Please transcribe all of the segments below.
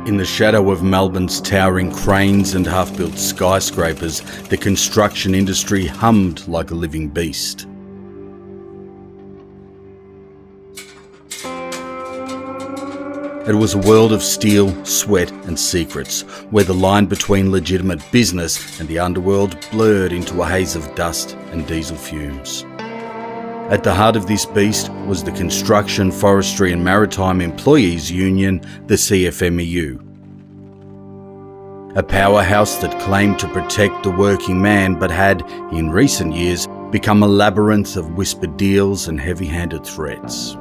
In the shadow of Melbourne's towering cranes and half-built skyscrapers, the construction industry hummed like a living beast. It was a world of steel, sweat and secrets, where the line between legitimate business and the underworld blurred into a haze of dust and diesel fumes. At the heart of this beast was the Construction, Forestry and Maritime Employees Union, the CFMEU. A powerhouse that claimed to protect the working man but had, in recent years, become a labyrinth of whispered deals and heavy-handed threats.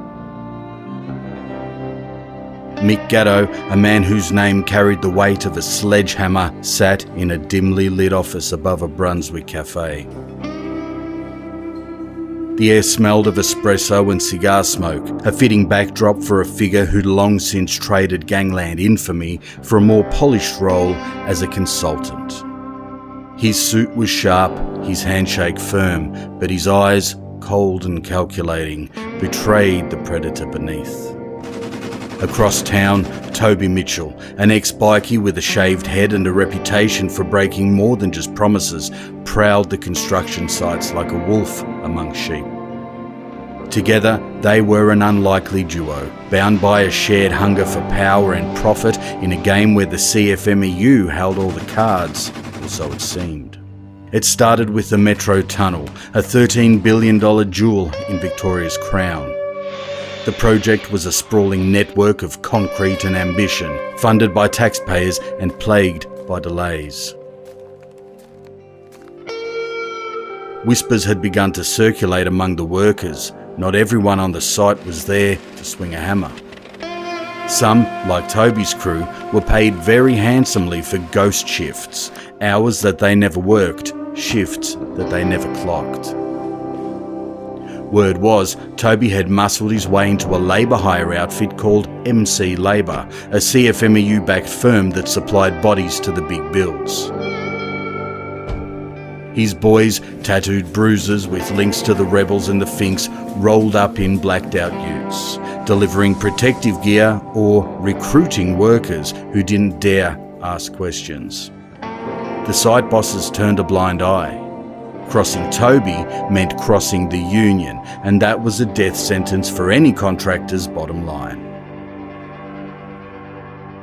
Mick Gatto, a man whose name carried the weight of a sledgehammer, sat in a dimly lit office above a Brunswick café. The air smelled of espresso and cigar smoke, a fitting backdrop for a figure who'd long since traded gangland infamy for a more polished role as a consultant. His suit was sharp, his handshake firm, but his eyes, cold and calculating, betrayed the predator beneath. Across town, Toby Mitchell, an ex-bikie with a shaved head and a reputation for breaking more than just promises, prowled the construction sites like a wolf among sheep. Together, they were an unlikely duo, bound by a shared hunger for power and profit in a game where the CFMEU held all the cards, or so it seemed. It started with the Metro Tunnel, a $13 billion jewel in Victoria's crown. The project was a sprawling network of concrete and ambition, funded by taxpayers and plagued by delays. Whispers had begun to circulate among the workers. Not everyone on the site was there to swing a hammer. Some, like Toby's crew, were paid very handsomely for ghost shifts, hours that they never worked, shifts that they never clocked. Word was, Toby had muscled his way into a labour hire outfit called MC Labour, a CFMEU-backed firm that supplied bodies to the big builds. His boys, tattooed bruisers with links to the rebels and the Finks, rolled up in blacked-out utes, delivering protective gear or recruiting workers who didn't dare ask questions. The site bosses turned a blind eye. Crossing Toby meant crossing the union, and that was a death sentence for any contractor's bottom line.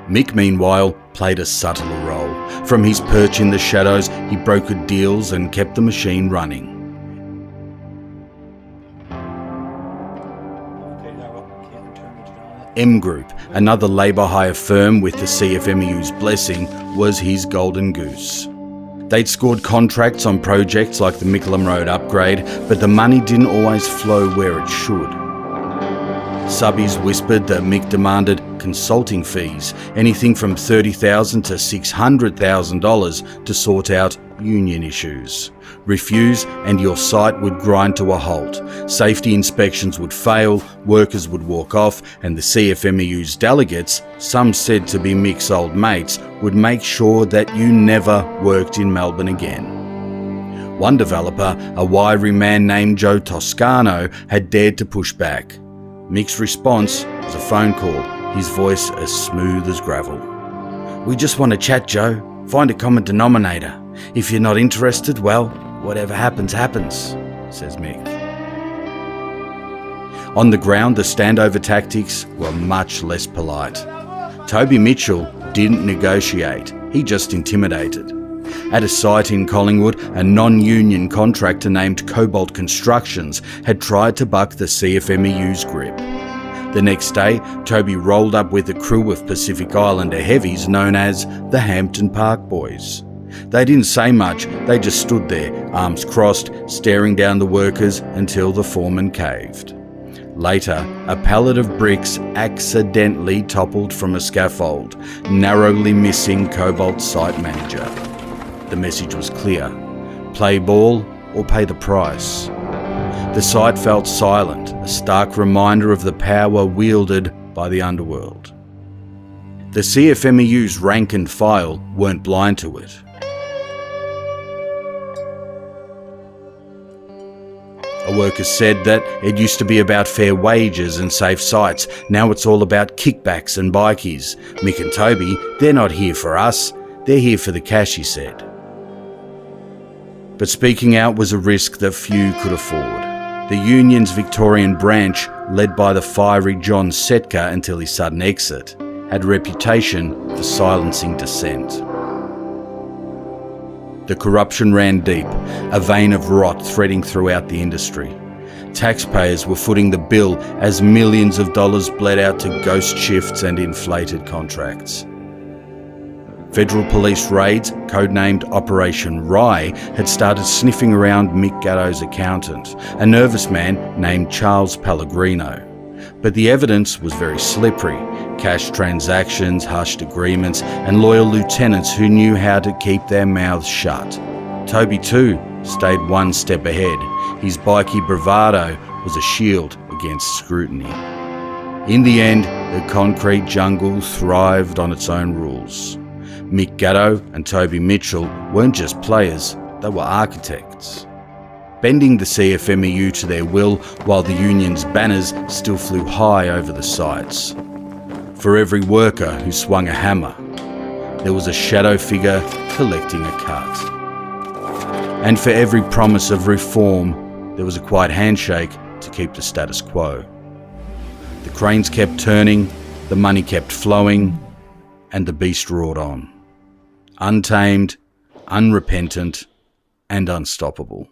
Mick, meanwhile, played a subtler role. From his perch in the shadows, he brokered deals and kept the machine running. M Group, another labour hire firm with the CFMEU's blessing, was his golden goose. They'd scored contracts on projects like the Mickleham Road upgrade, but the money didn't always flow where it should. Subbies whispered that Mick demanded consulting fees, anything from $30,000 to $600,000 to sort out union issues. Refuse and your site would grind to a halt. Safety inspections would fail, workers would walk off, and the CFMEU's delegates, some said to be Mick's old mates, would make sure that you never worked in Melbourne again. One developer, a wiry man named Joe Toscano, had dared to push back. Mick's response was a phone call, his voice as smooth as gravel. "We just want to chat, Joe. Find a common denominator. If you're not interested, well, whatever happens, happens," says Mick. On the ground, the Standover tactics were much less polite. Toby Mitchell didn't negotiate, he just intimidated. At a site in Collingwood, a non-union contractor named Cobalt Constructions had tried to buck the CFMEU's grip. The next day, Toby rolled up with a crew of Pacific Islander heavies known as the Hampton Park Boys. They didn't say much, they just stood there, arms crossed, staring down the workers until the foreman caved. Later, a pallet of bricks accidentally toppled from a scaffold, narrowly missing Cobalt's site manager. The message was clear: play ball or pay the price. The site felt silent, a stark reminder of the power wielded by the underworld. The CFMEU's rank and file weren't blind to it. A A worker said that it used to be about fair wages and safe sites. Now it's all about kickbacks and bikies. Mick and Toby, they're not here for us. They're here for the cash, he said. But speaking out was a risk that few could afford. The union's Victorian branch, led by the fiery John Setka until his sudden exit, had a reputation for silencing dissent. The corruption ran deep, a vein of rot threading throughout the industry. Taxpayers were footing the bill as millions of dollars bled out to ghost shifts and inflated contracts. Federal police raids, codenamed Operation Rye, had started sniffing around Mick Gatto's accountant, a nervous man named Charles Pellegrino. But the evidence was very slippery. Cash transactions, hushed agreements, and loyal lieutenants who knew how to keep their mouths shut. Toby too stayed one step ahead. His bikie bravado was a shield against scrutiny. In the end, the concrete jungle thrived on its own rules. Mick Gatto and Toby Mitchell weren't just players, they were architects. Bending the CFMEU to their will while the union's banners still flew high over the sites. For every worker who swung a hammer, there was a shadow figure collecting a cut. And for every promise of reform, there was a quiet handshake to keep the status quo. The cranes kept turning, the money kept flowing, and the beast roared on. Untamed, unrepentant, and unstoppable.